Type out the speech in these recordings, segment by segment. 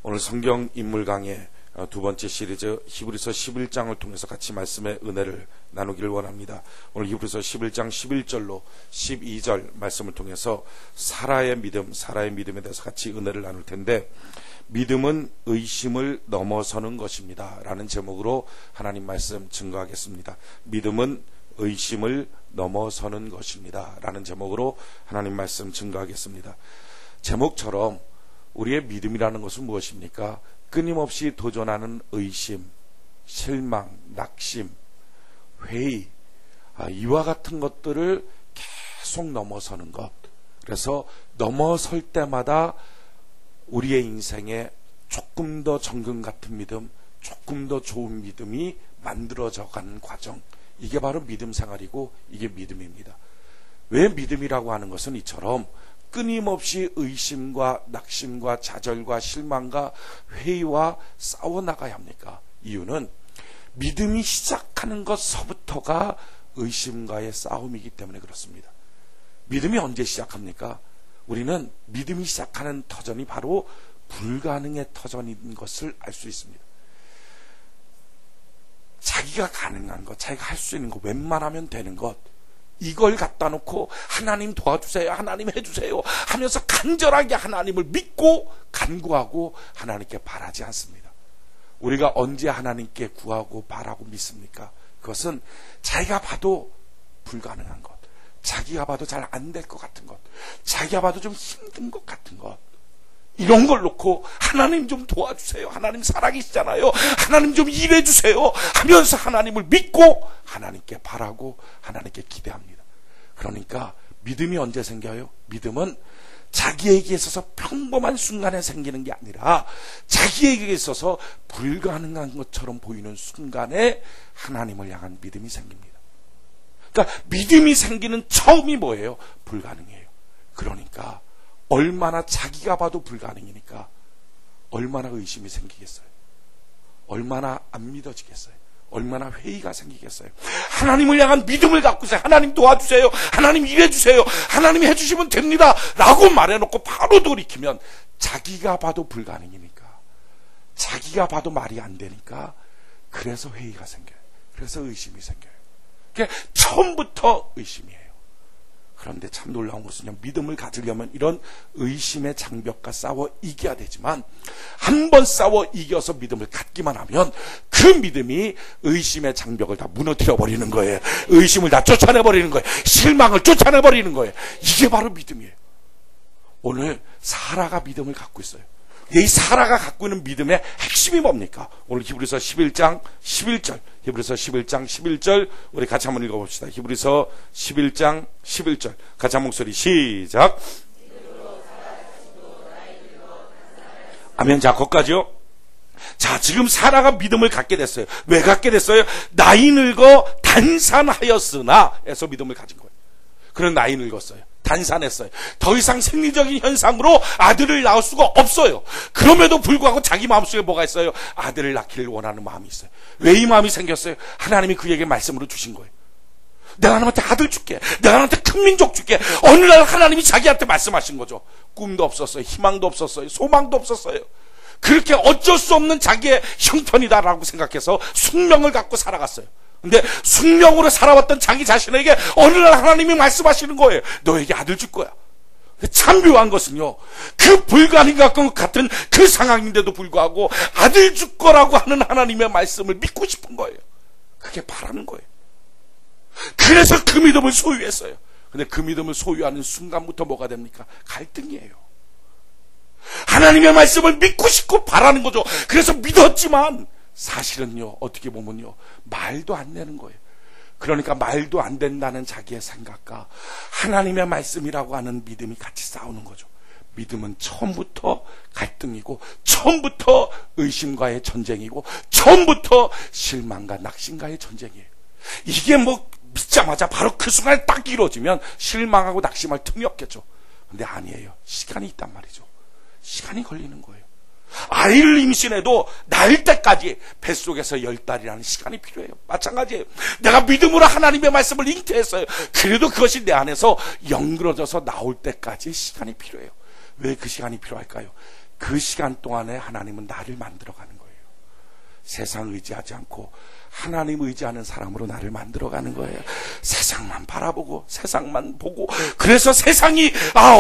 오늘 성경 인물 강의 두 번째 시리즈 히브리서 11장을 통해서 같이 말씀의 은혜를 나누기를 원합니다. 오늘 히브리서 11장 11절로 12절 말씀을 통해서 사라의 믿음에 대해서 같이 은혜를 나눌 텐데, 믿음은 의심을 넘어서는 것입니다 라는 제목으로 하나님 말씀 증거하겠습니다. 믿음은 의심을 넘어서는 것입니다 라는 제목으로 하나님 말씀 증거하겠습니다. 제목처럼 우리의 믿음이라는 것은 무엇입니까? 끊임없이 도전하는 의심, 실망, 낙심, 회의, 이와 같은 것들을 계속 넘어서는 것. 그래서 넘어설 때마다 우리의 인생에 조금 더 정금 같은 믿음, 조금 더 좋은 믿음이 만들어져 가는 과정, 이게 바로 믿음 생활이고 이게 믿음입니다. 왜 믿음이라고 하는 것은 이처럼 끊임없이 의심과 낙심과 좌절과 실망과 회의와 싸워나가야 합니까? 이유는 믿음이 시작하는 것서부터가 의심과의 싸움이기 때문에 그렇습니다. 믿음이 언제 시작합니까? 우리는 믿음이 시작하는 터전이 바로 불가능의 터전인 것을 알 수 있습니다. 자기가 가능한 것, 자기가 할 수 있는 것, 웬만하면 되는 것, 이걸 갖다 놓고 하나님 도와주세요, 하나님 해주세요 하면서 간절하게 하나님을 믿고 간구하고 하나님께 바라지 않습니다. 우리가 언제 하나님께 구하고 바라고 믿습니까? 그것은 자기가 봐도 불가능한 것, 자기가 봐도 잘 안 될 것 같은 것, 자기가 봐도 좀 힘든 것 같은 것, 이런 걸 놓고 하나님 좀 도와주세요, 하나님 살아계시잖아요, 하나님 좀 일해주세요 하면서 하나님을 믿고 하나님께 바라고 하나님께 기대합니다. 그러니까 믿음이 언제 생겨요? 믿음은 자기에게 있어서 평범한 순간에 생기는 게 아니라 자기에게 있어서 불가능한 것처럼 보이는 순간에 하나님을 향한 믿음이 생깁니다. 그러니까 믿음이 생기는 처음이 뭐예요? 불가능해요. 그러니까 얼마나 자기가 봐도 불가능이니까 얼마나 의심이 생기겠어요? 얼마나 안 믿어지겠어요? 얼마나 회의가 생기겠어요? 하나님을 향한 믿음을 갖고 있어요. 하나님 도와주세요, 하나님 일해주세요, 하나님 해주시면 됩니다 라고 말해놓고 바로 돌이키면 자기가 봐도 불가능이니까, 자기가 봐도 말이 안 되니까, 그래서 회의가 생겨요. 그래서 의심이 생겨요. 그게 처음부터 의심이에요. 그런데 참 놀라운 것은요, 믿음을 가지려면 이런 의심의 장벽과 싸워 이겨야 되지만, 한 번 싸워 이겨서 믿음을 갖기만 하면 그 믿음이 의심의 장벽을 다 무너뜨려 버리는 거예요. 의심을 다 쫓아내 버리는 거예요. 실망을 쫓아내 버리는 거예요. 이게 바로 믿음이에요. 오늘 사라가 믿음을 갖고 있어요. 이 사라가 갖고 있는 믿음의 핵심이 뭡니까? 오늘 히브리서 11장 11절, 히브리서 11장 11절 우리 같이 한번 읽어봅시다. 히브리서 11장 11절 같이 한 목소리 시작. 아멘. 자, 거기까지요. 자, 지금 사라가 믿음을 갖게 됐어요. 왜 갖게 됐어요? 나이 늙어 단산하였으나 에서 믿음을 가진 거예요. 그는 나이 늙었어요. 단산했어요. 더 이상 생리적인 현상으로 아들을 낳을 수가 없어요. 그럼에도 불구하고 자기 마음속에 뭐가 있어요? 아들을 낳기를 원하는 마음이 있어요. 왜 이 마음이 생겼어요? 하나님이 그에게 말씀으로 주신 거예요. 내가 하나님한테 아들 줄게, 내가 하나님한테 큰 민족 줄게. 어느 날 하나님이 자기한테 말씀하신 거죠. 꿈도 없었어요, 희망도 없었어요, 소망도 없었어요. 그렇게 어쩔 수 없는 자기의 형편이다라고 생각해서 숙명을 갖고 살아갔어요. 근데 숙명으로 살아왔던 자기 자신에게 어느 날 하나님이 말씀하시는 거예요. 너에게 아들 줄 거야. 참 묘한 것은요, 그 불가능 같은 그 상황인데도 불구하고 아들 줄 거라고 하는 하나님의 말씀을 믿고 싶은 거예요. 그게 바라는 거예요. 그래서 그 믿음을 소유했어요. 근데 그 믿음을 소유하는 순간부터 뭐가 됩니까? 갈등이에요. 하나님의 말씀을 믿고 싶고 바라는 거죠. 그래서 믿었지만 사실은요, 어떻게 보면요, 말도 안 되는 거예요. 그러니까 말도 안 된다는 자기의 생각과 하나님의 말씀이라고 하는 믿음이 같이 싸우는 거죠. 믿음은 처음부터 갈등이고, 처음부터 의심과의 전쟁이고, 처음부터 실망과 낙심과의 전쟁이에요. 이게 뭐 믿자마자 바로 그 순간에 딱 이루어지면 실망하고 낙심할 틈이 없겠죠. 근데 아니에요. 시간이 있단 말이죠. 시간이 걸리는 거예요. 아이를 임신해도 낳을 때까지 뱃속에서 10달이라는 시간이 필요해요. 마찬가지예요. 내가 믿음으로 하나님의 말씀을 잉태했어요. 그래도 그것이 내 안에서 영그러져서 나올 때까지 시간이 필요해요. 왜 그 시간이 필요할까요? 그 시간 동안에 하나님은 나를 만들어가는 거예요. 세상 의지하지 않고 하나님 의지하는 사람으로 나를 만들어가는 거예요. 세상만 바라보고 세상만 보고, 그래서 세상이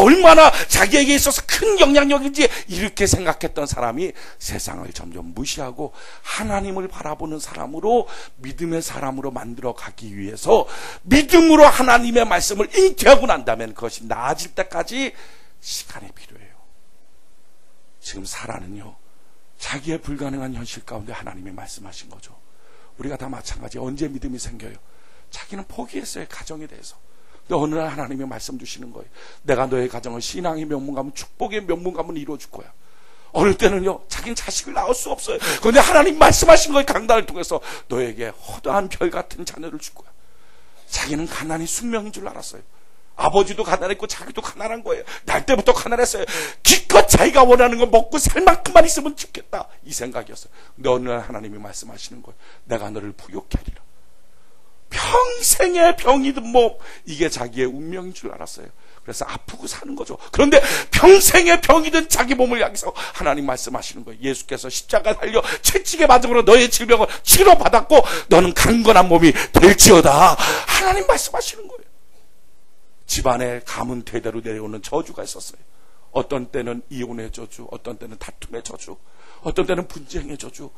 얼마나 자기에게 있어서 큰 영향력인지 이렇게 생각했던 사람이 세상을 점점 무시하고 하나님을 바라보는 사람으로, 믿음의 사람으로 만들어가기 위해서 믿음으로 하나님의 말씀을 잉태하고 난다면 그것이 나아질 때까지 시간이 필요해요. 지금 사라는요, 자기의 불가능한 현실 가운데 하나님이 말씀하신 거죠. 우리가 다 마찬가지예요. 언제 믿음이 생겨요? 자기는 포기했어요, 가정에 대해서. 근데 어느 날 하나님이 말씀 주시는 거예요. 내가 너의 가정을 신앙의 명문가면, 축복의 명문가면 이루어줄 거야. 어느 때는요, 자기는 자식을 낳을 수 없어요. 그런데 하나님 말씀하신 거예요. 강단을 통해서 너에게 허다한 별 같은 자녀를 줄 거야. 자기는 가난이 숙명인 줄 알았어요. 아버지도 가난했고 자기도 가난한 거예요. 날 때부터 가난했어요. 기껏 자기가 원하는 거 먹고 살 만큼만 있으면 좋겠다, 이 생각이었어요. 근데 어느 날 하나님이 말씀하시는 거예요. 내가 너를 부욕케 하리라. 평생의 병이든 뭐, 이게 자기의 운명인 줄 알았어요. 그래서 아프고 사는 거죠. 그런데 평생의 병이든 자기 몸을 향해서 하나님 말씀하시는 거예요. 예수께서 십자가 달려 채찍에 맞음으로 너의 질병을 치료받았고 너는 강건한 몸이 될지어다. 하나님 말씀하시는 거예요. 집안에 가문 대대로 내려오는 저주가 있었어요. 어떤 때는 이혼의 저주, 어떤 때는 다툼의 저주, 어떤 때는 분쟁의 저주,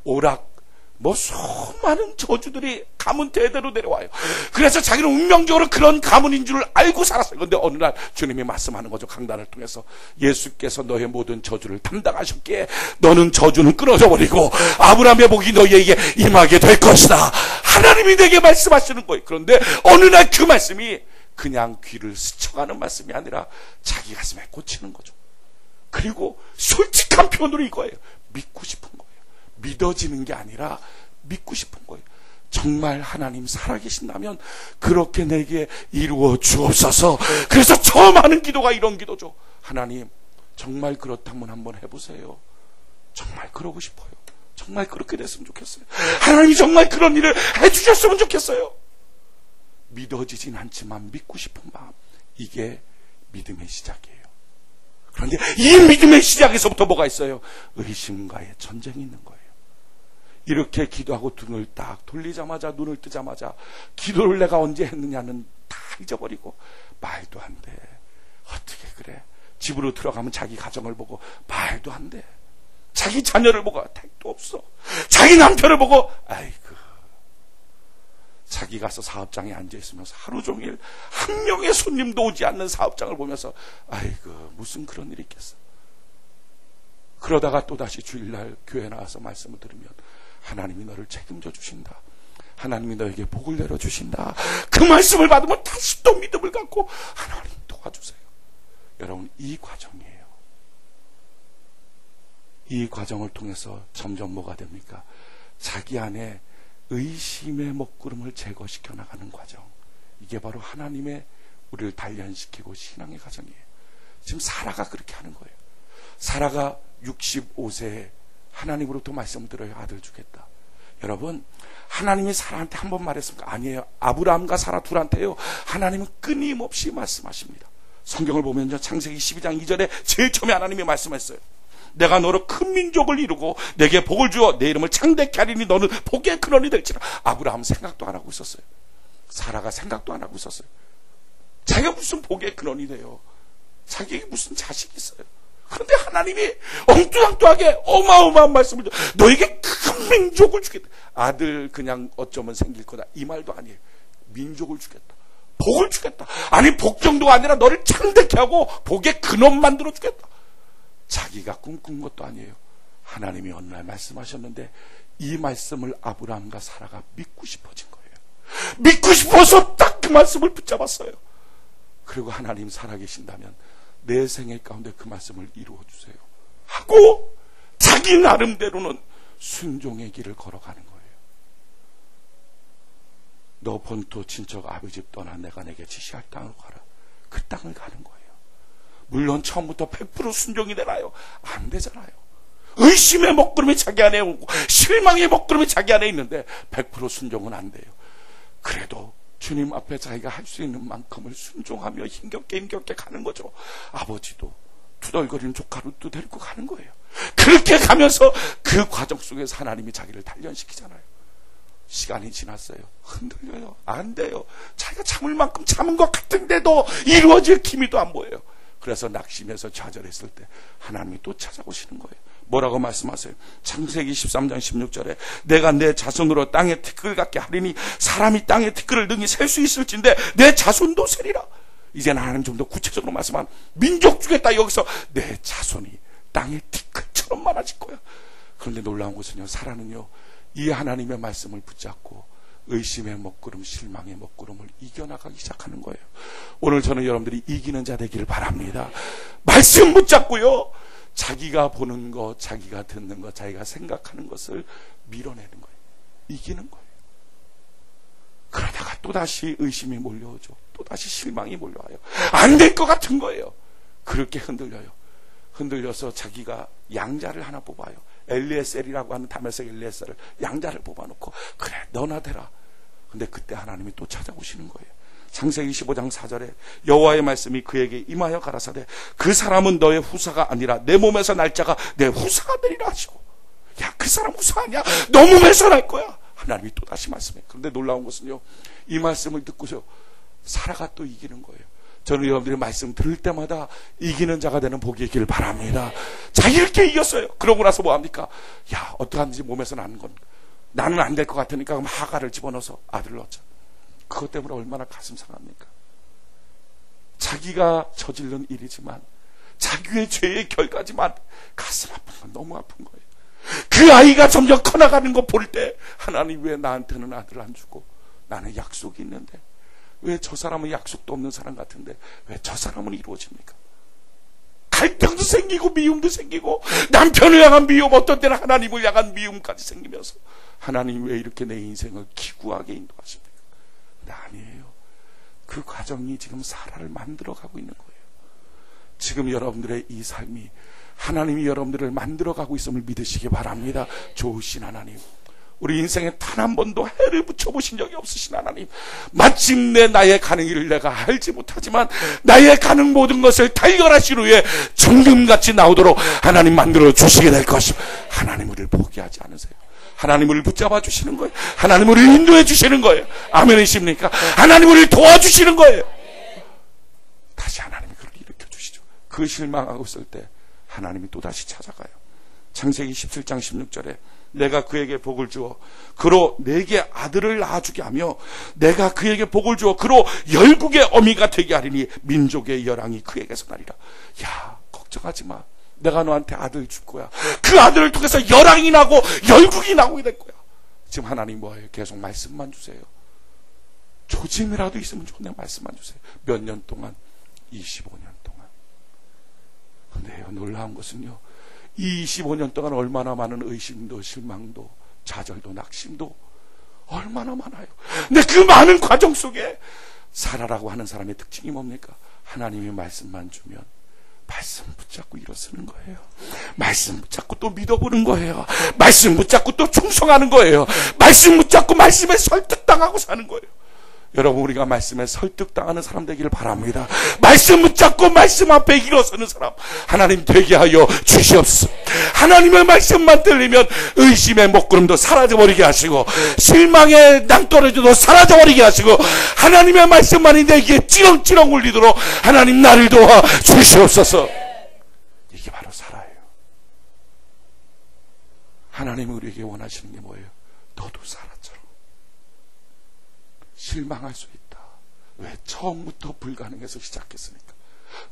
오락, 뭐 수많은 저주들이 가문 대대로 내려와요. 그래서 자기는 운명적으로 그런 가문인 줄 알고 살았어요. 그런데 어느 날 주님이 말씀하는 거죠. 강단을 통해서 예수께서 너의 모든 저주를 담당하셨기에 너는 저주는 끊어져 버리고 아브라함의 복이 너희에게 임하게 될 것이다. 하나님이 내게 말씀하시는 거예요. 그런데 어느 날 그 말씀이 그냥 귀를 스쳐가는 말씀이 아니라 자기 가슴에 꽂히는 거죠. 그리고 솔직한 표현으로 이거예요. 믿고 싶은 거예요. 믿어지는 게 아니라 믿고 싶은 거예요. 정말 하나님 살아계신다면 그렇게 내게 이루어 주옵소서. 그래서 처음 하는 기도가 이런 기도죠. 하나님, 정말 그렇다면 한번 해보세요. 정말 그러고 싶어요. 정말 그렇게 됐으면 좋겠어요. 하나님이 정말 그런 일을 해주셨으면 좋겠어요. 믿어지진 않지만 믿고 싶은 마음, 이게 믿음의 시작이에요. 그런데 이 믿음의 시작에서부터 뭐가 있어요? 의심과의 전쟁이 있는 거예요. 이렇게 기도하고 눈을 딱 돌리자마자, 눈을 뜨자마자 기도를 내가 언제 했느냐는 다 잊어버리고, 말도 안 돼, 어떻게 그래, 집으로 들어가면 자기 가정을 보고 말도 안 돼, 자기 자녀를 보고 택도 없어, 자기 남편을 보고 아이고, 자기 가서 사업장에 앉아있으면서 하루 종일 한 명의 손님도 오지 않는 사업장을 보면서 아이고, 무슨 그런 일이 있겠어. 그러다가 또다시 주일날 교회 나와서 말씀을 들으면 하나님이 너를 책임져 주신다, 하나님이 너에게 복을 내려주신다. 그 말씀을 받으면 다시 또 믿음을 갖고 하나님 도와주세요. 여러분, 이 과정이에요. 이 과정을 통해서 점점 뭐가 됩니까? 자기 안에 의심의 먹구름을 제거시켜 나가는 과정. 이게 바로 하나님의 우리를 단련시키고 신앙의 과정이에요. 지금 사라가 그렇게 하는 거예요. 사라가 65세에 하나님으로부터 말씀을 들어요. 아들 주겠다. 여러분, 하나님이 사라한테 한 번 말했습니까? 아니에요. 아브라함과 사라 둘한테요, 하나님은 끊임없이 말씀하십니다. 성경을 보면요, 창세기 12장 2절에 제일 처음에 하나님이 말씀했어요. 내가 너로 큰 민족을 이루고 내게 복을 주어 내 이름을 창대케 하리니 너는 복의 근원이 될지라. 아브라함은 생각도 안 하고 있었어요. 사라가 생각도 안 하고 있었어요. 자기가 무슨 복의 근원이 돼요. 자기에게 무슨 자식이 있어요. 그런데 하나님이 엉뚱하게 어마어마한 말씀을 줘. 너에게 큰 민족을 주겠다. 아들 그냥 어쩌면 생길 거다, 이 말도 아니에요. 민족을 주겠다, 복을 주겠다. 아니, 복 정도가 아니라 너를 창대케 하고 복의 근원 만들어 주겠다. 자기가 꿈꾼 것도 아니에요. 하나님이 어느 날 말씀하셨는데 이 말씀을 아브라함과 사라가 믿고 싶어진 거예요. 믿고 싶어서 딱 그 말씀을 붙잡았어요. 그리고 하나님 살아계신다면 내 생애 가운데 그 말씀을 이루어 주세요 하고 자기 나름대로는 순종의 길을 걸어가는 거예요. 너 본토 친척 아버지 집 떠나 내가 내게 지시할 땅으로 가라. 그 땅을 가는 거예요. 물론 처음부터 100% 순종이 되나요? 안 되잖아요. 의심의 먹구름이 자기 안에 오고 실망의 먹구름이 자기 안에 있는데 100% 순종은 안 돼요. 그래도 주님 앞에 자기가 할 수 있는 만큼을 순종하며 힘겹게 가는 거죠. 아버지도 투덜거리는 조카루도 데리고 가는 거예요. 그렇게 가면서 그 과정 속에서 하나님이 자기를 단련시키잖아요. 시간이 지났어요. 흔들려요. 안 돼요. 자기가 참을 만큼 참은 것 같은데도 이루어질 기미도 안 보여요. 그래서 낙심해서 좌절했을 때 하나님이 또 찾아오시는 거예요. 뭐라고 말씀하세요? 창세기 13장 16절에 내가 내 자손으로 땅에 티끌 같게 하리니 사람이 땅에 티끌을 능히 셀 수 있을진데 내 자손도 세리라. 이제는 하나님 좀 더 구체적으로 말씀한 민족 주겠다. 여기서 내 자손이 땅에 티끌처럼 많아질 거야. 그런데 놀라운 것은요, 사라는요 이 하나님의 말씀을 붙잡고 의심의 먹구름, 실망의 먹구름을 이겨나가기 시작하는 거예요. 오늘 저는 여러분들이 이기는 자 되기를 바랍니다. 말씀 붙잡고요, 자기가 보는 것, 자기가 듣는 것, 자기가 생각하는 것을 밀어내는 거예요. 이기는 거예요. 그러다가 또다시 의심이 몰려오죠. 또다시 실망이 몰려와요. 안 될 것 같은 거예요. 그렇게 흔들려요. 흔들려서 자기가 양자를 하나 뽑아요. 엘리에셀이라고 하는 다메섹 엘리에셀을 양자를 뽑아놓고 그래 너나 되라. 근데 그때 하나님이 또 찾아오시는 거예요. 창세기 15장 4절에 여호와의 말씀이 그에게 임하여 가라사대 그 사람은 너의 후사가 아니라 내 몸에서 날 자가 내 후사가 되리라 하시고. 야, 그 사람 후사 아니야? 너 몸에서 날 거야. 하나님이 또 다시 말씀해요. 그런데 놀라운 것은요, 이 말씀을 듣고서 사라가 또 이기는 거예요. 저는 여러분들이 말씀 들을 때마다 이기는 자가 되는 복이 있기를 바랍니다. 자, 이렇게 이겼어요. 그러고 나서 뭐합니까? 야, 어떡하든지 몸에서 나는 건 나는 안 될 것 같으니까 그럼 하가를 집어넣어서 아들을 얻자. 그것 때문에 얼마나 가슴 상합니까? 자기가 저지른 일이지만 자기의 죄의 결과지만 가슴 아픈 건 너무 아픈 거예요. 그 아이가 점점 커나가는 거 볼 때 하나님 왜 나한테는 아들을 안 주고 나는 약속이 있는데 왜 저 사람은 약속도 없는 사람 같은데 왜 저 사람은 이루어집니까? 갈등도 생기고 미움도 생기고 남편을 향한 미움, 어떤 때는 하나님을 향한 미움까지 생기면서 하나님 왜 이렇게 내 인생을 기구하게 인도하십니까? 근데 아니에요. 그 과정이 지금 사라를 만들어가고 있는 거예요. 지금 여러분들의 이 삶이 하나님이 여러분들을 만들어가고 있음을 믿으시기 바랍니다. 좋으신 하나님, 우리 인생에 단 한 번도 해를 붙여보신 적이 없으신 하나님, 마침내 나의 가는 길을 내가 알지 못하지만 나의 가는 모든 것을 달결하신 후에 정금같이 나오도록 하나님 만들어 주시게 될 것입니다. 하나님 우리를 포기하지 않으세요. 하나님 우리를 붙잡아 주시는 거예요. 하나님 우리를 인도해 주시는 거예요. 아멘이십니까? 하나님 우리를 도와주시는 거예요. 다시 하나님이 그를 일으켜 주시죠. 그 실망하고 있을 때 하나님이 또다시 찾아가요. 창세기 17장 16절에 내가 그에게 복을 주어 그로 내게 아들을 낳아주게 하며 내가 그에게 복을 주어 그로 열국의 어미가 되게 하리니 민족의 열왕이 그에게서 나리라. 야, 걱정하지 마. 내가 너한테 아들 줄 거야. 그 아들을 통해서 열왕이 나고 열국이 나오게 될 거야. 지금 하나님 뭐예요? 계속 말씀만 주세요. 조짐이라도 있으면 좋네. 말씀만 주세요. 몇 년 동안? 25년 동안. 근데 놀라운 것은요, 이 25년 동안 얼마나 많은 의심도 실망도 좌절도 낙심도 얼마나 많아요. 근데 그 많은 과정 속에 사라라고 하는 사람의 특징이 뭡니까? 하나님의 말씀만 주면 말씀 붙잡고 일어서는 거예요. 말씀 붙잡고 또 믿어보는 거예요. 말씀 붙잡고 또 충성하는 거예요. 말씀 붙잡고 말씀에 설득당하고 사는 거예요. 여러분, 우리가 말씀에 설득당하는 사람 되기를 바랍니다. 말씀 붙잡고 말씀 앞에 일어서는 사람 하나님 되게 하여 주시옵소서. 하나님의 말씀만 들리면 의심의 먹구름도 사라져버리게 하시고 실망의 낭떠러지도 사라져버리게 하시고 하나님의 말씀만이 내게 찌렁찌렁 울리도록 하나님 나를 도와 주시옵소서. 이게 바로 살아요. 하나님이 우리에게 원하시는 게 뭐예요? 너도 살아처럼 실망할 수 있다. 왜? 처음부터 불가능해서 시작했으니까.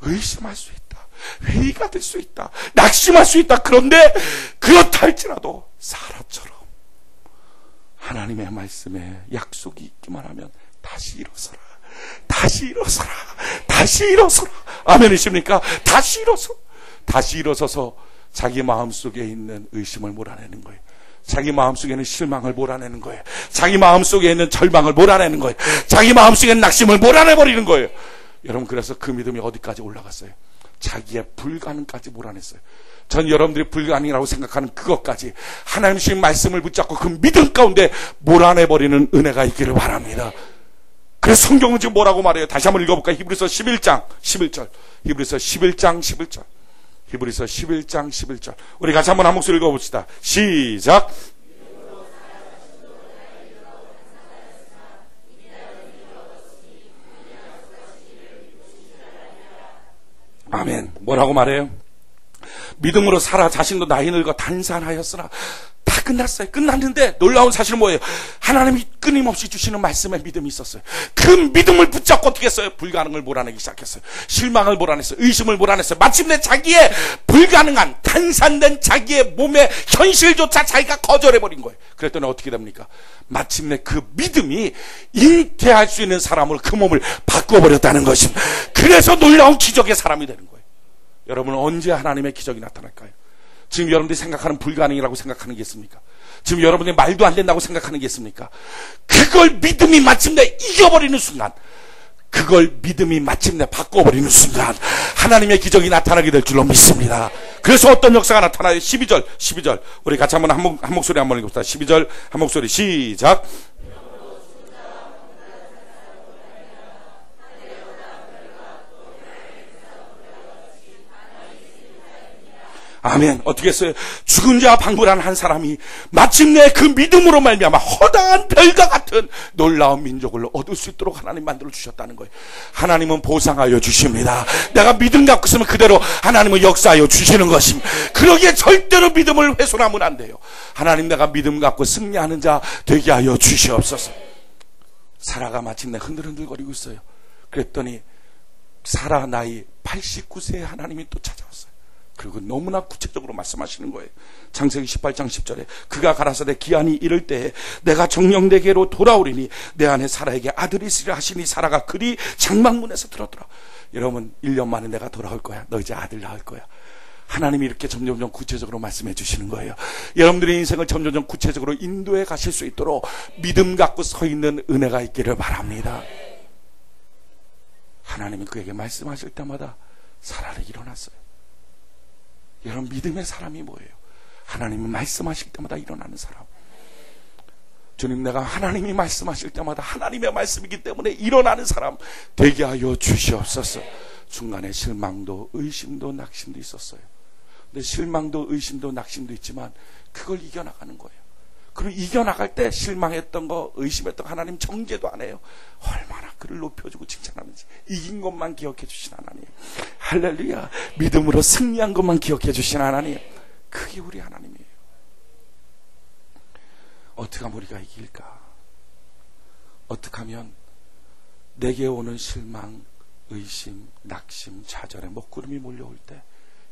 의심할 수 있다. 회의가 될 수 있다. 낙심할 수 있다. 그런데 그렇다 할지라도 사라처럼 하나님의 말씀에 약속이 있기만 하면 다시 일어서라. 다시 일어서라. 다시 일어서라. 아멘이십니까? 다시 일어서. 다시 일어서서 자기 마음속에 있는 의심을 몰아내는 거예요. 자기 마음속에 있는 실망을 몰아내는 거예요. 자기 마음속에 있는 절망을 몰아내는 거예요. 자기 마음속에 있는 낙심을 몰아내버리는 거예요. 여러분, 그래서 그 믿음이 어디까지 올라갔어요? 자기의 불가능까지 몰아냈어요. 전 여러분들이 불가능이라고 생각하는 그것까지 하나님 주신 말씀을 붙잡고 그 믿음 가운데 몰아내버리는 은혜가 있기를 바랍니다. 그래서 성경은 지금 뭐라고 말해요? 다시 한번 읽어볼까요? 히브리서 11장 11절. 히브리서 11장 11절. 히브리서 11장 11절. 우리 같이 한번 한 목소리 읽어봅시다. 시작. 아멘. 뭐라고 말해요? 믿음으로 살아 자신도 나이 늙어 단산하였으나 다 끝났어요. 끝났는데 놀라운 사실은 뭐예요? 하나님이 끊임없이 주시는 말씀에 믿음이 있었어요. 그 믿음을 붙잡고 어떻게 했어요? 불가능을 몰아내기 시작했어요. 실망을 몰아냈어요. 의심을 몰아냈어요. 마침내 자기의 불가능한 단산된 자기의 몸의 현실조차 자기가 거절해버린 거예요. 그랬더니 어떻게 됩니까? 마침내 그 믿음이 잉태할 수 있는 사람으로 그 몸을 바꿔버렸다는 것입니다. 그래서 놀라운 기적의 사람이 되는 거예요. 여러분, 언제 하나님의 기적이 나타날까요? 지금 여러분들이 생각하는 불가능이라고 생각하는 게 있습니까? 지금 여러분들이 말도 안 된다고 생각하는 게 있습니까? 그걸 믿음이 마침내 이겨버리는 순간, 그걸 믿음이 마침내 바꿔버리는 순간 하나님의 기적이 나타나게 될 줄로 믿습니다. 그래서 어떤 역사가 나타나요? 12절 우리 같이 한번 한 목소리 한번 읽읍시다. 12절 한 목소리 시작. 아멘. 어떻게 했어요? 죽은 자와 방불한 한 사람이 마침내 그 믿음으로 말미암아 허다한 별과 같은 놀라운 민족을 얻을 수 있도록 하나님 만들어 주셨다는 거예요. 하나님은 보상하여 주십니다. 내가 믿음 갖고 있으면 그대로 하나님은 역사하여 주시는 것입니다. 그러기에 절대로 믿음을 훼손하면 안 돼요. 하나님, 내가 믿음 갖고 승리하는 자 되게 하여 주시옵소서. 사라가 마침내 흔들흔들거리고 있어요. 그랬더니 사라 나이 89세에 하나님이 또 찾아왔어요. 그리고 너무나 구체적으로 말씀하시는 거예요. 창세기 18장 10절에 그가 가라사대 기한이 이를 때에 내가 정녕 내게로 돌아오리니 내 안에 사라에게 아들이 있으리라 하시니 사라가 그리 장막문에서 들었더라. 여러분, 1년 만에 내가 돌아올 거야. 너 이제 아들 낳을 거야. 하나님이 이렇게 점점점 구체적으로 말씀해 주시는 거예요. 여러분들의 인생을 점점점 구체적으로 인도해 가실 수 있도록 믿음 갖고 서 있는 은혜가 있기를 바랍니다. 하나님이 그에게 말씀하실 때마다 사라를 일어났어요. 여러분, 믿음의 사람이 뭐예요? 하나님이 말씀하실 때마다 일어나는 사람. 주님, 내가 하나님이 말씀하실 때마다 하나님의 말씀이기 때문에 일어나는 사람 되게 하여 주시옵소서. 중간에 실망도 의심도 낙심도 있었어요. 근데 실망도 의심도 낙심도 있지만 그걸 이겨나가는 거예요. 그리고 이겨나갈 때 실망했던 거, 의심했던 거 하나님 정죄도 안 해요. 얼마나 그를 높여주고 칭찬하는지. 이긴 것만 기억해 주신 하나님. 할렐루야. 믿음으로 승리한 것만 기억해 주신 하나님. 그게 우리 하나님이에요. 어떻게 하면 우리가 이길까? 어떻게 하면 내게 오는 실망, 의심, 낙심, 좌절에 먹구름이 몰려올 때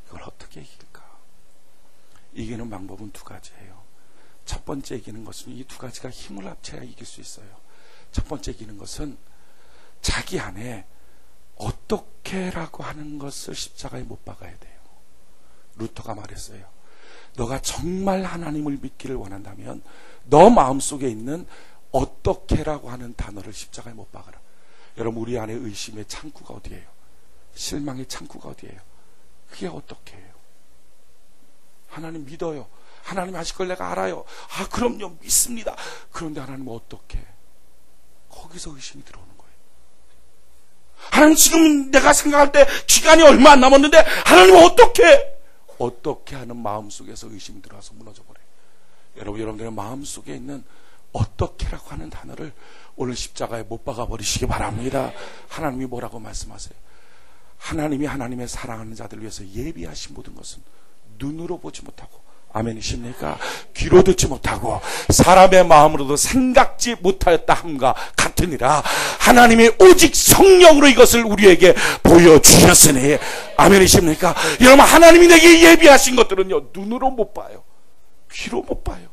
이걸 어떻게 이길까? 이기는 방법은 두 가지예요. 첫 번째 이기는 것은 이 두 가지가 힘을 합쳐야 이길 수 있어요. 첫 번째 이기는 것은 자기 안에 어떻게라고 하는 것을 십자가에 못 박아야 돼요. 루터가 말했어요. 너가 정말 하나님을 믿기를 원한다면 너 마음속에 있는 어떻게라고 하는 단어를 십자가에 못 박아라. 여러분, 우리 안에 의심의 창구가 어디예요? 실망의 창구가 어디예요? 그게 어떻게예요? 하나님 믿어요. 하나님 하실 걸 내가 알아요. 아, 그럼요, 믿습니다. 그런데 하나님은 어떻게? 거기서 의심이 들어오는 거예요. 하나님, 지금 내가 생각할 때 기간이 얼마 안 남았는데 하나님은 어떻게? 어떻게 하는 마음속에서 의심이 들어와서 무너져버려요. 여러분들의 마음속에 있는 어떻게라고 하는 단어를 오늘 십자가에 못 박아버리시기 바랍니다. 하나님이 뭐라고 말씀하세요? 하나님이 하나님의 사랑하는 자들을 위해서 예비하신 모든 것은 눈으로 보지 못하고, 아멘이십니까? 귀로 듣지 못하고 사람의 마음으로도 생각지 못하였다 함과 같으니라. 하나님이 오직 성령으로 이것을 우리에게 보여주셨으니, 아멘이십니까? 여러분, 하나님이 내게 예비하신 것들은요, 눈으로 못 봐요. 귀로 못 봐요.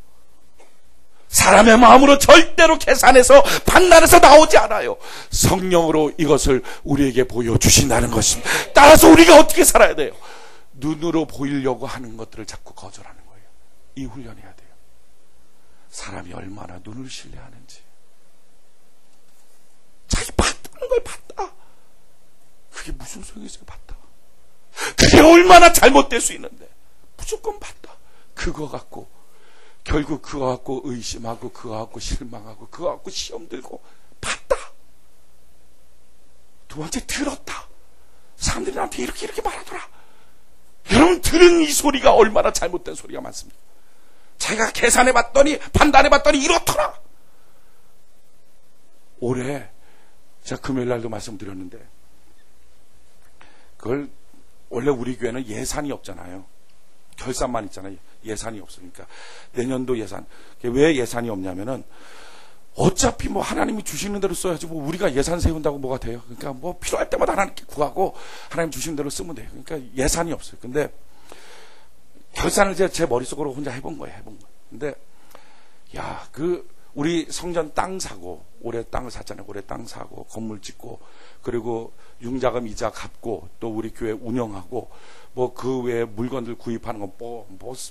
사람의 마음으로 절대로 계산해서 판단해서 나오지 않아요. 성령으로 이것을 우리에게 보여주신다는 것입니다. 따라서 우리가 어떻게 살아야 돼요? 눈으로 보이려고 하는 것들을 자꾸 거절하는 거예요. 이 훈련해야 돼요. 사람이 얼마나 눈을 신뢰하는지. 자기 봤다는 걸 봤다. 그게 무슨 소용이 있어요? 봤다. 그게 얼마나 잘못될 수 있는데 무조건 봤다. 그거 갖고 결국 그거 갖고 의심하고 그거 갖고 실망하고 그거 갖고 시험 들고 봤다. 두 번째, 들었다. 사람들이 나한테 이렇게 말하더라. 여러분 들은 이 소리가 얼마나 잘못된 소리가 많습니까? 제가 계산해봤더니 판단해봤더니 이렇더라. 올해 제가 금요일날도 말씀드렸는데 그걸 원래 우리 교회는 예산이 없잖아요. 결산만 있잖아요. 예산이 없으니까 내년도 예산. 왜 예산이 없냐면은 어차피 뭐 하나님이 주시는 대로 써야지 뭐 우리가 예산 세운다고 뭐가 돼요. 그러니까 뭐 필요할 때마다 하나님께 구하고 하나님 주시는 대로 쓰면 돼요. 그러니까 예산이 없어요. 근데 결산을 제 머릿속으로 혼자 해본 거예요. 근데 야, 우리 성전 땅 사고 올해 땅을 샀잖아요. 올해 땅 사고 건물 짓고 그리고 융자금 이자 갚고 또 우리 교회 운영하고 뭐 그 외에 물건들 구입하는 거 뭐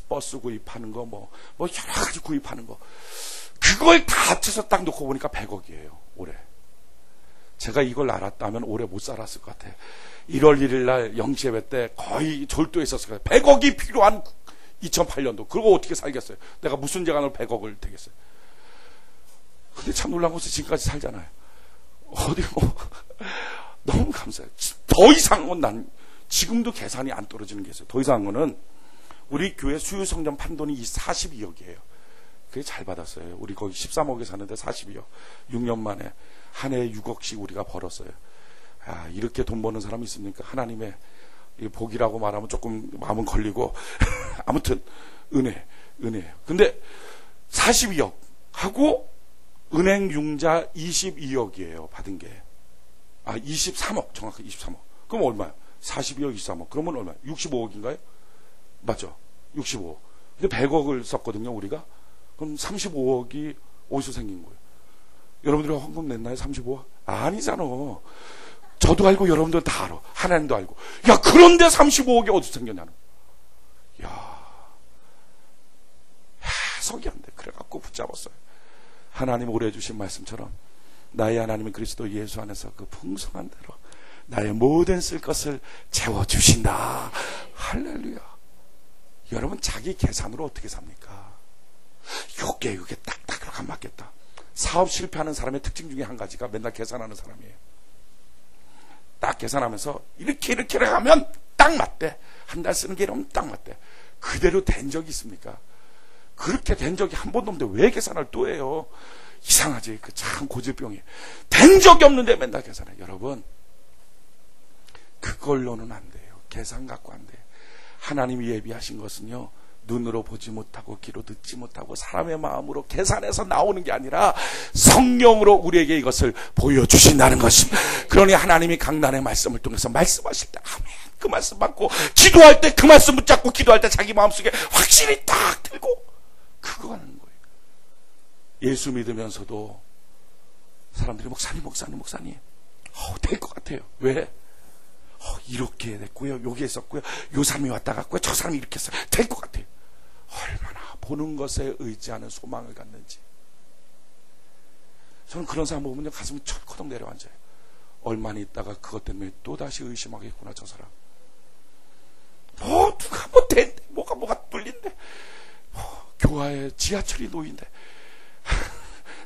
버스 구입하는 거 뭐 여러 가지 구입하는 거 그걸 다 합쳐서 딱 놓고 보니까 100억이에요. 올해. 제가 이걸 알았다면 올해 못 살았을 것 같아요. 1월 1일 날 영시예배 때 거의 졸도했었을 거예요. 100억이 필요한 2008년도. 그리고 어떻게 살겠어요? 내가 무슨 재간으로 100억을 되겠어요? 근데 참 놀라운 것은 지금까지 살잖아요. 어디 뭐 너무 감사해요. 더 이상한 건 난 지금도 계산이 안 떨어지는 게 있어요. 더 이상한 거는 우리 교회 수유성전 판돈이 42억이에요. 그게 잘 받았어요. 우리 거기 13억에 사는데 42억. 6년 만에 한 해에 6억씩 우리가 벌었어요. 아, 이렇게 돈 버는 사람이 있습니까? 하나님의 복이라고 말하면 조금 마음은 걸리고 아무튼 은혜예요. 근데 42억 하고 은행 융자 22억이에요. 받은 게. 23억. 정확히 23억. 그럼 얼마야? 42억 23억. 그러면 얼마야? 65억인가요? 맞죠? 65억. 근데 100억을 썼거든요, 우리가. 그럼 35억이 어디서 생긴 거예요? 여러분들이 헌금 냈나요? 35억? 아니잖아. 저도 알고 여러분들 다 알아. 하나님도 알고. 야, 그런데 35억이 어디서 생겼냐는. 야, 해석이 안 돼. 그래갖고 붙잡았어요. 하나님 오래 주신 말씀처럼 나의 하나님은 그리스도 예수 안에서 그 풍성한 대로 나의 모든 쓸 것을 채워주신다. 할렐루야. 여러분 자기 계산으로 어떻게 삽니까? 요게 딱딱 안 맞겠다. 사업 실패하는 사람의 특징 중에 한 가지가 맨날 계산하는 사람이에요. 딱 계산하면서 이렇게 하면 딱 맞대. 한 달 쓰는 게 이러면 딱 맞대. 그대로 된 적이 있습니까? 그렇게 된 적이 한 번도 없는데 왜 계산을 또 해요? 이상하지. 그 참 고질병이. 된 적이 없는데 맨날 계산해. 여러분 그걸로는 안 돼요. 계산 갖고 안 돼. 하나님이 예비하신 것은요, 눈으로 보지 못하고 귀로 듣지 못하고 사람의 마음으로 계산해서 나오는 게 아니라 성령으로 우리에게 이것을 보여주신다는 것입니다. 그러니 하나님이 강단의 말씀을 통해서 말씀하실 때 아멘 그 말씀 받고 기도할 때 그 말씀 붙잡고 기도할 때 자기 마음속에 확실히 딱 들고 그거 하는 거예요. 예수 믿으면서도 사람들이 목사님 될 것 같아요. 왜? 이렇게 됐고요. 여기 있었고요. 요 사람이 왔다 갔고요. 저 사람이 이렇게 했어요. 될 것 같아요. 얼마나 보는 것에 의지하는 소망을 갖는지. 저는 그런 사람 보면 가슴이 철커덕 내려앉아요. 얼마나 있다가 그것 때문에 또다시 의심하겠구나 저 사람. 누가 된대. 뭐가 뚫린대. 교화에 지하철이 놓인대.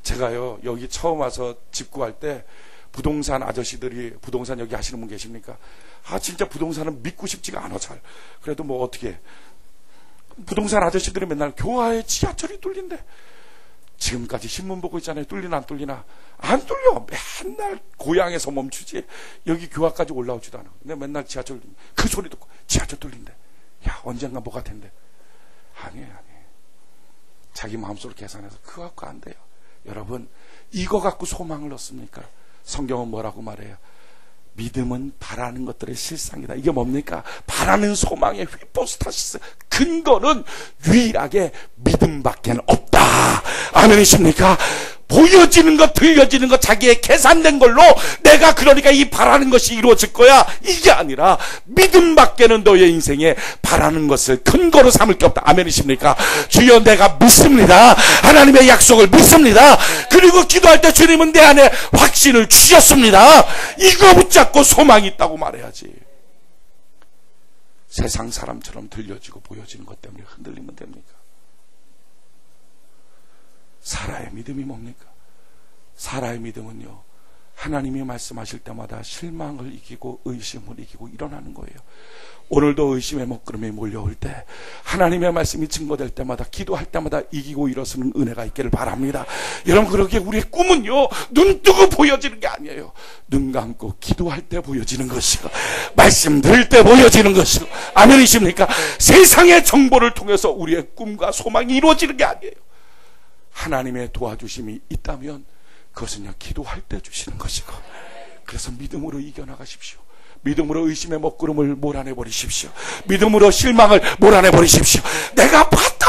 제가요 여기 처음 와서 집 구할 때 부동산 아저씨들이 부동산 여기 하시는 분 계십니까? 진짜 부동산은 믿고 싶지가 않아 잘. 그래도 뭐 어떻게 부동산 아저씨들이 맨날 교화에 지하철이 뚫린대. 지금까지 신문 보고 있잖아요. 뚫리나 안 뚫리나. 안 뚫려. 맨날 고향에서 멈추지 여기 교화까지 올라오지도 않아. 근데 맨날 지하철 그 소리 듣고 지하철 뚫린대. 야 언젠가 뭐가 된대. 아니에요. 자기 마음속으로 계산해서 그거 갖고 안 돼요. 여러분 이거 갖고 소망을 얻습니까? 성경은 뭐라고 말해요? 믿음은 바라는 것들의 실상이다. 이게 뭡니까? 바라는 소망의 휘포스타시스 근거는 유일하게 믿음밖에 없다. 아멘이십니까? 보여지는 것, 들려지는 것, 자기의 계산된 걸로 내가 그러니까 이 바라는 것이 이루어질 거야. 이게 아니라 믿음밖에는 너의 인생에 바라는 것을 근거로 삼을 게 없다. 아멘이십니까? 주여 내가 믿습니다. 하나님의 약속을 믿습니다. 그리고 기도할 때 주님은 내 안에 확신을 주셨습니다. 이거 붙잡고 소망이 있다고 말해야지. 세상 사람처럼 들려지고 보여지는 것 때문에 흔들리면 됩니까? 사라의 믿음이 뭡니까? 사라의 믿음은요, 하나님이 말씀하실 때마다 실망을 이기고 의심을 이기고 일어나는 거예요. 오늘도 의심의 먹구름이 몰려올 때, 하나님의 말씀이 증거될 때마다, 기도할 때마다 이기고 일어서는 은혜가 있기를 바랍니다. 여러분, 그러기에 우리의 꿈은요, 눈 뜨고 보여지는 게 아니에요. 눈 감고 기도할 때 보여지는 것이고, 말씀 들을 때 보여지는 것이고, 아멘이십니까? 세상의 정보를 통해서 우리의 꿈과 소망이 이루어지는 게 아니에요. 하나님의 도와주심이 있다면 그것은요, 기도할 때 주시는 것이고, 그래서 믿음으로 이겨나가십시오. 믿음으로 의심의 먹구름을 몰아내버리십시오. 믿음으로 실망을 몰아내버리십시오. 내가 봤다,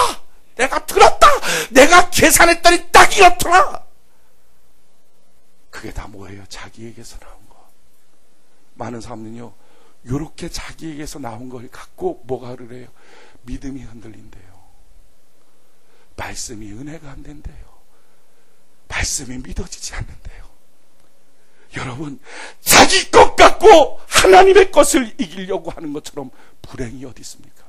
내가 들었다, 내가 계산했더니 딱 이렇더라. 그게 다 뭐예요? 자기에게서 나온 거. 많은 사람은요, 요렇게 자기에게서 나온 걸 갖고 뭐가 그래요? 믿음이 흔들린대요. 말씀이 은혜가 안 된대요. 말씀이 믿어지지 않는데요. 여러분, 자기 것 갖고 하나님의 것을 이기려고 하는 것처럼 불행이 어디 있습니까?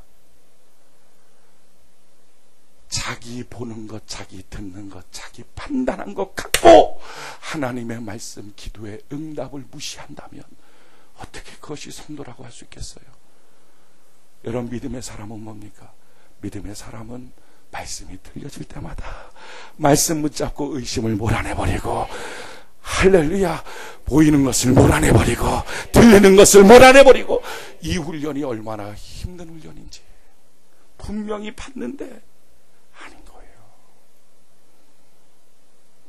자기 보는 것, 자기 듣는 것, 자기 판단한 것 갖고 하나님의 말씀, 기도의 응답을 무시한다면 어떻게 그것이 성도라고 할 수 있겠어요? 여러분, 믿음의 사람은 뭡니까? 믿음의 사람은 말씀이 들려질 때마다 말씀 붙잡고 의심을 몰아내버리고, 할렐루야, 보이는 것을 몰아내버리고 들리는 것을 몰아내버리고. 이 훈련이 얼마나 힘든 훈련인지 분명히 봤는데 아닌 거예요.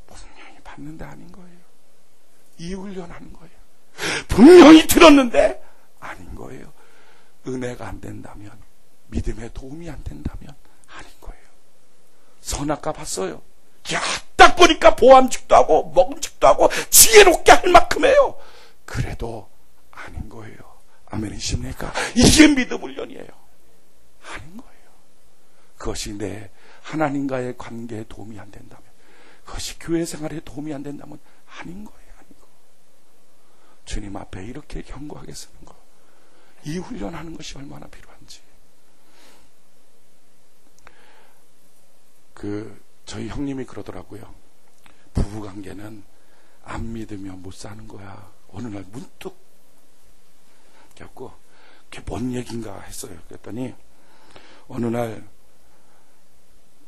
분명히 봤는데 아닌 거예요. 이 훈련하는 거예요. 분명히 들었는데 아닌 거예요. 은혜가 안 된다면, 믿음에 도움이 안 된다면 아닌 거예요. 선악과 봤어요. 야, 딱 보니까 보암직도 하고 먹음직도 하고 지혜롭게 할 만큼이에요. 그래도 아닌 거예요. 아멘이십니까? 이게 믿음 훈련이에요. 아닌 거예요. 그것이 내 하나님과의 관계에 도움이 안 된다면, 그것이 교회 생활에 도움이 안 된다면 아닌 거예요. 아닌 거. 주님 앞에 이렇게 견고하게 서는 거, 이 훈련하는 것이 얼마나 필요한지. 저희 형님이 그러더라고요. 부부관계는 안 믿으면 못 사는 거야. 어느 날 문득 겪고, 그게 뭔 얘기인가 했어요. 그랬더니 어느 날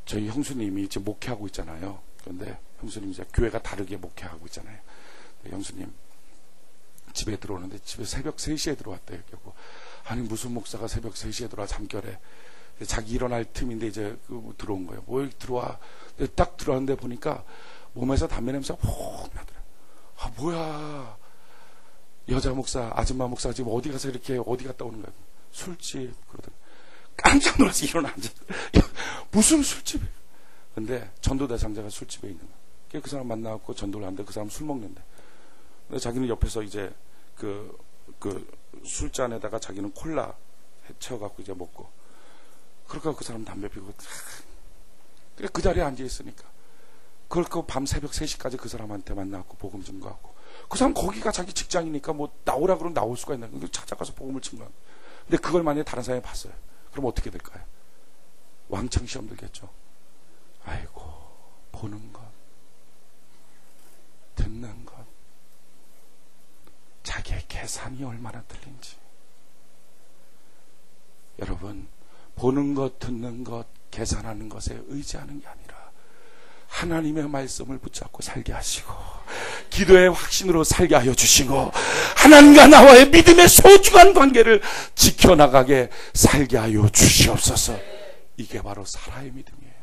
저희 형수님이 이제 목회하고 있잖아요. 그런데 형수님 이제 교회가 다르게 목회하고 있잖아요. 형수님 집에 들어오는데 집에 새벽 3시에 들어왔대요. 결국 아니, 무슨 목사가 새벽 3시에 들어와, 잠결에. 자기 일어날 틈인데 이제 들어온 거예요. 뭐 들어와. 딱 들어왔는데 보니까 몸에서 담배 냄새가 푹 나더라고요. 아, 뭐야, 여자 목사, 아줌마 목사가 지금 어디 가서 이렇게 어디 갔다 오는 거야? 술집. 그러더니 깜짝 놀라서 일어나 앉아. 무슨 술집이에요? 근데 전도대상자가 술집에 있는 거야. 그 사람 만나갖고 전도를 하는데 그 사람 술 먹는데, 근데 자기는 옆에서 이제 그 술잔에다가 자기는 콜라 채워갖고 이제 먹고, 그러니까 그 사람 담배 피우고 그 자리에 앉아 있으니까, 그걸 밤 새벽 3시까지 그 사람한테 만나갖고 복음 증거하고, 그 사람 거기가 자기 직장이니까 뭐 나오라 그러면 나올 수가 있나, 찾아가서 복음을 증거하고. 근데 그걸 만약에 다른 사람이 봤어요. 그럼 어떻게 될까요? 왕창 시험 들겠죠. 아이고, 보는 것, 듣는 것, 자기의 계산이 얼마나 틀린지. 여러분, 보는 것, 듣는 것, 계산하는 것에 의지하는 게 아니라 하나님의 말씀을 붙잡고 살게 하시고, 기도의 확신으로 살게 하여 주시고, 하나님과 나와의 믿음의 소중한 관계를 지켜나가게 살게 하여 주시옵소서. 이게 바로 사라의 믿음이에요.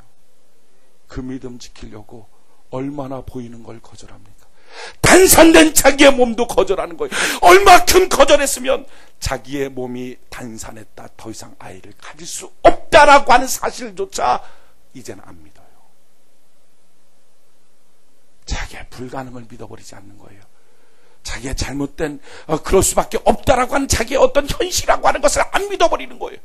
그 믿음 지키려고 얼마나 보이는 걸 거절합니까? 단산된 자기의 몸도 거절하는 거예요. 얼마큼 거절했으면 자기의 몸이 단산했다, 더 이상 아이를 가질 수 없다라고 하는 사실조차 이제는 안 믿어요. 자기의 불가능을 믿어버리지 않는 거예요. 자기의 잘못된 그럴 수밖에 없다라고 하는 자기의 어떤 현실이라고 하는 것을 안 믿어버리는 거예요.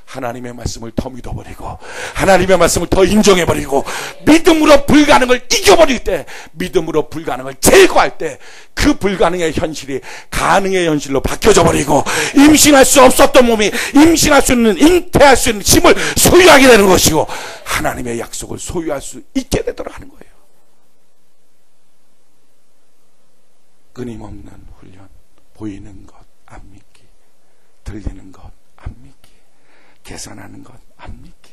하나님의 말씀을 더 믿어버리고, 하나님의 말씀을 더 인정해버리고, 믿음으로 불가능을 이겨버릴 때, 믿음으로 불가능을 제거할 때, 그 불가능의 현실이 가능의 현실로 바뀌어져 버리고, 임신할 수 없었던 몸이 임신할 수 있는, 잉태할 수 있는 힘을 소유하게 되는 것이고, 하나님의 약속을 소유할 수 있게 되도록 하는 거예요. 끊임없는 훈련. 보이는 것 안 믿기, 들리는 것 안 믿기, 계산하는 것 안 믿기,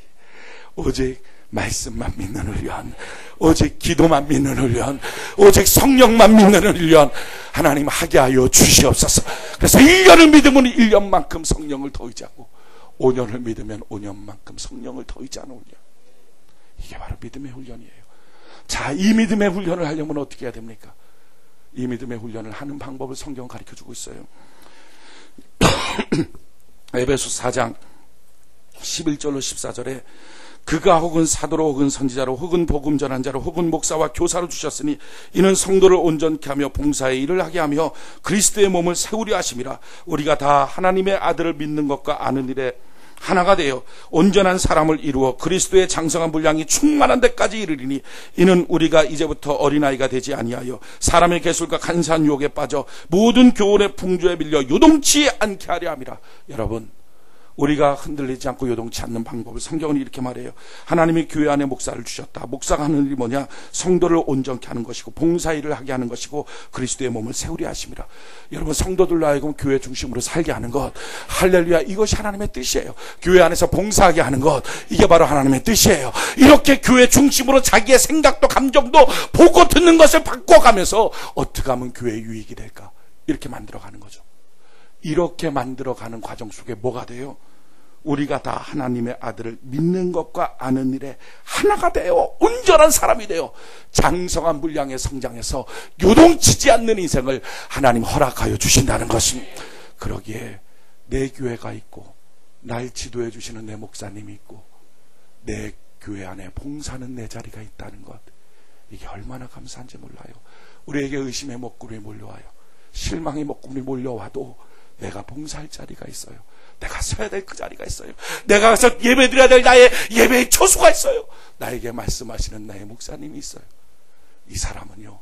오직 말씀만 믿는 훈련, 오직 기도만 믿는 훈련, 오직 성령만 믿는 훈련 하나님 하게 하여 주시옵소서. 그래서 1년을 믿으면 1년만큼 성령을 더 의지하고, 5년을 믿으면 5년만큼 성령을 더 의지하는 훈련. 이게 바로 믿음의 훈련이에요. 자, 이 믿음의 훈련을 하려면 어떻게 해야 됩니까? 이 믿음의 훈련을 하는 방법을 성경은 가르쳐주고 있어요. 에베소 4장 11절로 14절에 그가 혹은 사도로 혹은 선지자로 혹은 복음 전한 자로 혹은 목사와 교사로 주셨으니 이는 성도를 온전케 하며 봉사의 일을 하게 하며 그리스도의 몸을 세우려 하심이라. 우리가 다 하나님의 아들을 믿는 것과 아는 일에 하나가 되어 온전한 사람을 이루어 그리스도의 장성한 분량이 충만한 데까지 이르리니 이는 우리가 이제부터 어린아이가 되지 아니하여 사람의 계술과 간사한 유혹에 빠져 모든 교훈의 풍조에 밀려 요동치 않게 하려 함이라. 여러분, 우리가 흔들리지 않고 요동치 않는 방법을 성경은 이렇게 말해요. 하나님이 교회 안에 목사를 주셨다. 목사가 하는 일이 뭐냐? 성도를 온전케 하는 것이고 봉사일을 하게 하는 것이고 그리스도의 몸을 세우려 하심이라. 여러분, 성도들로 하여금 교회 중심으로 살게 하는 것, 할렐루야, 이것이 하나님의 뜻이에요. 교회 안에서 봉사하게 하는 것, 이게 바로 하나님의 뜻이에요. 이렇게 교회 중심으로 자기의 생각도 감정도 보고 듣는 것을 바꿔가면서 어떻게 하면 교회에 유익이 될까? 이렇게 만들어가는 거죠. 이렇게 만들어가는 과정 속에 뭐가 돼요? 우리가 다 하나님의 아들을 믿는 것과 아는 일에 하나가 되어 온전한 사람이 되어 장성한 분량의 성장해서 요동치지 않는 인생을 하나님 허락하여 주신다는 것입니다. 그러기에 내 교회가 있고 날 지도해 주시는 내 목사님이 있고 내 교회 안에 봉사하는 내 자리가 있다는 것, 이게 얼마나 감사한지 몰라요. 우리에게 의심의 먹구름이 몰려와요. 실망의 먹구름이 몰려와도 내가 봉사할 자리가 있어요. 내가 서야 될 그 자리가 있어요. 내가 가서 예배 드려야 될 나의 예배의 처수가 있어요. 나에게 말씀하시는 나의 목사님이 있어요. 이 사람은요,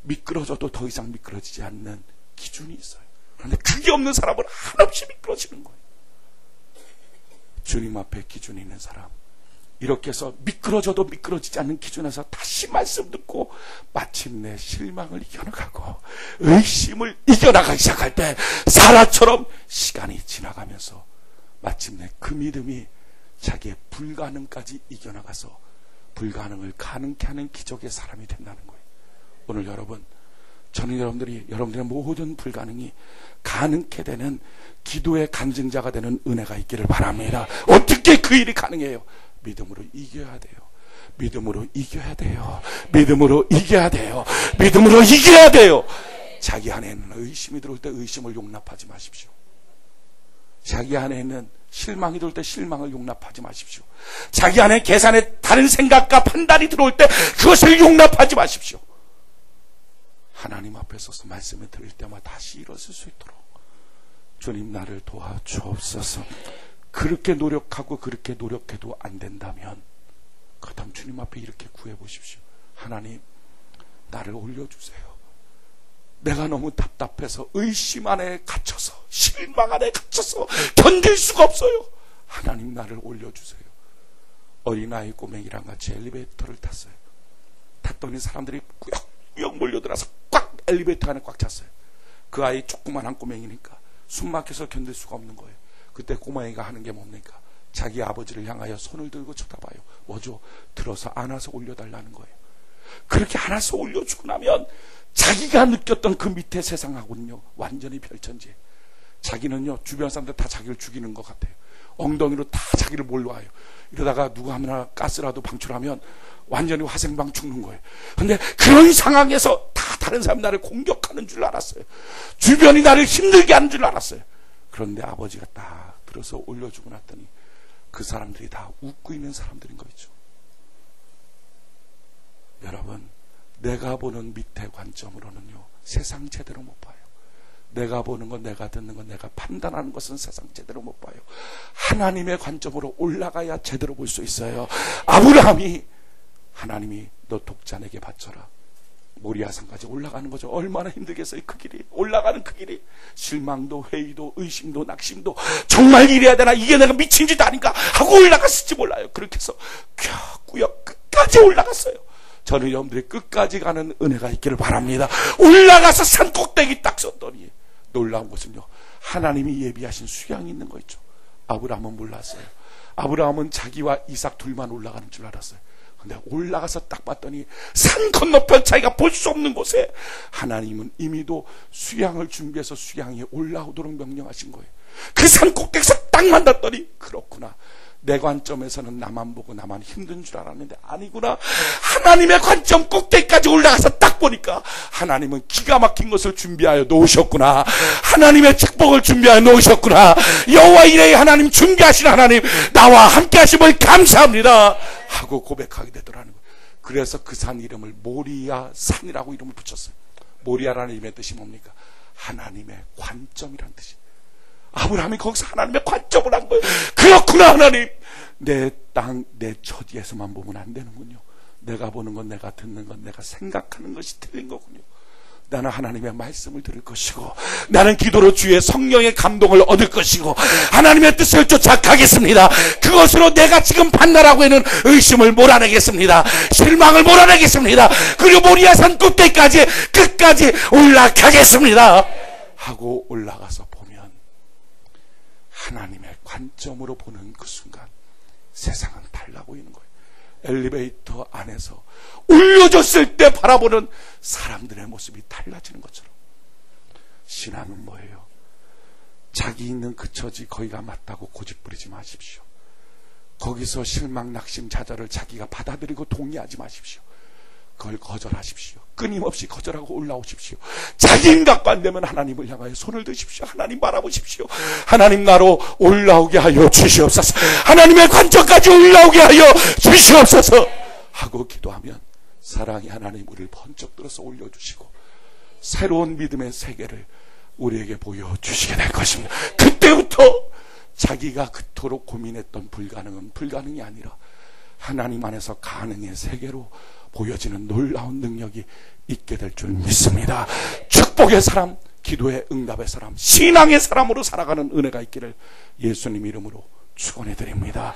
미끄러져도 더 이상 미끄러지지 않는 기준이 있어요. 그런데 그게 없는 사람은 한없이 미끄러지는 거예요. 주님 앞에 기준이 있는 사람, 이렇게 해서 미끄러져도 미끄러지지 않는 기준에서 다시 말씀 듣고 마침내 실망을 이겨나가고 의심을 이겨나가기 시작할 때 사라처럼 시간이 지나가면서 마침내 그 믿음이 자기의 불가능까지 이겨나가서 불가능을 가능케 하는 기적의 사람이 된다는 거예요. 오늘 여러분, 저는 여러분들의 모든 불가능이 가능케 되는 기도의 간증자가 되는 은혜가 있기를 바랍니다. 어떻게 그 일이 가능해요? 믿음으로 이겨야 돼요. 믿음으로 이겨야 돼요. 믿음으로 이겨야 돼요. 믿음으로 이겨야 돼요. 자기 안에 있는 의심이 들어올 때 의심을 용납하지 마십시오. 자기 안에 있는 실망이 들어올 때 실망을 용납하지 마십시오. 자기 안에 계산에 다른 생각과 판단이 들어올 때 그것을 용납하지 마십시오. 하나님 앞에 서서 말씀을 들을 때마다 다시 일어설 수 있도록 주님, 나를 도와주옵소서. 그렇게 노력하고 그렇게 노력해도 안 된다면 그 다음 주님 앞에 이렇게 구해보십시오. 하나님, 나를 올려주세요. 내가 너무 답답해서 의심 안에 갇혀서 실망 안에 갇혀서 견딜 수가 없어요. 하나님, 나를 올려주세요. 어린아이 꼬맹이랑 같이 엘리베이터를 탔어요. 탔더니 사람들이 꾸역꾸역 몰려들어서 꽉 엘리베이터 안에 꽉 찼어요. 그 아이 조그만한 꼬맹이니까 숨 막혀서 견딜 수가 없는 거예요. 그때 꼬마애가 하는 게 뭡니까? 자기 아버지를 향하여 손을 들고 쳐다봐요. 뭐죠? 들어서 안아서 올려달라는 거예요. 그렇게 안아서 올려주고 나면 자기가 느꼈던 그 밑에 세상하고는요 완전히 별천지예요. 자기는요 주변 사람들 다 자기를 죽이는 것 같아요. 엉덩이로 다 자기를 몰러와요. 이러다가 누가 하나 가스라도 방출하면 완전히 화생방 죽는 거예요. 근데 그런 상황에서 다 다른 사람 나를 공격하는 줄 알았어요. 주변이 나를 힘들게 하는 줄 알았어요. 그런데 아버지가 딱 들어서 올려주고 났더니 그 사람들이 다 웃고 있는 사람들인 거 있죠. 여러분, 내가 보는 밑에 관점으로는요 세상 제대로 못 봐요. 내가 보는 것, 내가 듣는 것, 내가 판단하는 것은 세상 제대로 못 봐요. 하나님의 관점으로 올라가야 제대로 볼 수 있어요. 아브라함이 하나님이 너 독자에게 바쳐라, 모리아산까지 올라가는 거죠. 얼마나 힘들겠어요. 그 길이, 올라가는 그 길이. 실망도 회의도 의심도 낙심도, 정말 이래야 되나, 이게 내가 미친 짓 아닌가 하고 올라갔을지 몰라요. 그렇게 해서 꾸역 끝까지 올라갔어요. 저는 여러분들이 끝까지 가는 은혜가 있기를 바랍니다. 올라가서 산 꼭대기 딱 섰더니 놀라운 것은요, 하나님이 예비하신 수양이 있는 거 있죠. 아브라함은 몰랐어요. 아브라함은 자기와 이삭 둘만 올라가는 줄 알았어요. 근데 올라가서 딱 봤더니 산 건너편 자기가 볼 수 없는 곳에 하나님은 이미도 수양을 준비해서 수양에 올라오도록 명령하신 거예요. 그 산 꼭대기에서 딱 만났더니 그렇구나, 내 관점에서는 나만 보고 나만 힘든 줄 알았는데 아니구나. 하나님의 관점 꼭대기까지 올라가서 딱 보니까 하나님은 기가 막힌 것을 준비하여 놓으셨구나. 하나님의 축복을 준비하여 놓으셨구나. 여호와 이레의 하나님, 준비하신 하나님, 나와 함께 하심을 감사합니다 하고 고백하게 되더라는 거예요. 그래서 그 산 이름을 모리아 산이라고 이름을 붙였어요. 모리아라는 이름의 뜻이 뭡니까? 하나님의 관점이란 뜻이에요. 아브라함이 거기서 하나님의 관점을 한 거예요. 그렇구나, 하나님, 내 땅, 내 처지에서만 보면 안 되는군요. 내가 보는 건, 내가 듣는 건, 내가 생각하는 것이 틀린 거군요. 나는 하나님의 말씀을 들을 것이고, 나는 기도로 주의 성령의 감동을 얻을 것이고, 하나님의 뜻을 쫓아 가겠습니다. 그것으로 내가 지금 판단하고 있는 의심을 몰아내겠습니다. 실망을 몰아내겠습니다. 그리고 모리아산 꼭대기까지 끝까지 올라가겠습니다 하고 올라가서 보면 하나님의 관점으로 보는 그 순간 세상은 달라고 있는 거예요. 엘리베이터 안에서 올려줬을 때 바라보는 사람들의 모습이 달라지는 것처럼, 신앙은 뭐예요? 자기 있는 그 처지 거기가 맞다고 고집부리지 마십시오. 거기서 실망, 낙심, 좌절을 자기가 받아들이고 동의하지 마십시오. 그걸 거절하십시오. 끊임없이 거절하고 올라오십시오. 자기 갖고 안 되면 하나님을 향하여 손을 드십시오. 하나님 바라보십시오. 하나님, 나로 올라오게 하여 주시옵소서. 하나님의 관점까지 올라오게 하여 주시옵소서 하고 기도하면 사랑의 하나님 우리를 번쩍 들어서 올려주시고 새로운 믿음의 세계를 우리에게 보여주시게 될 것입니다. 그때부터 자기가 그토록 고민했던 불가능은 불가능이 아니라 하나님 안에서 가능의 세계로 보여지는 놀라운 능력이 있게 될 줄 믿습니다. 축복의 사람, 기도의 응답의 사람, 신앙의 사람으로 살아가는 은혜가 있기를 예수님 이름으로 축원해 드립니다.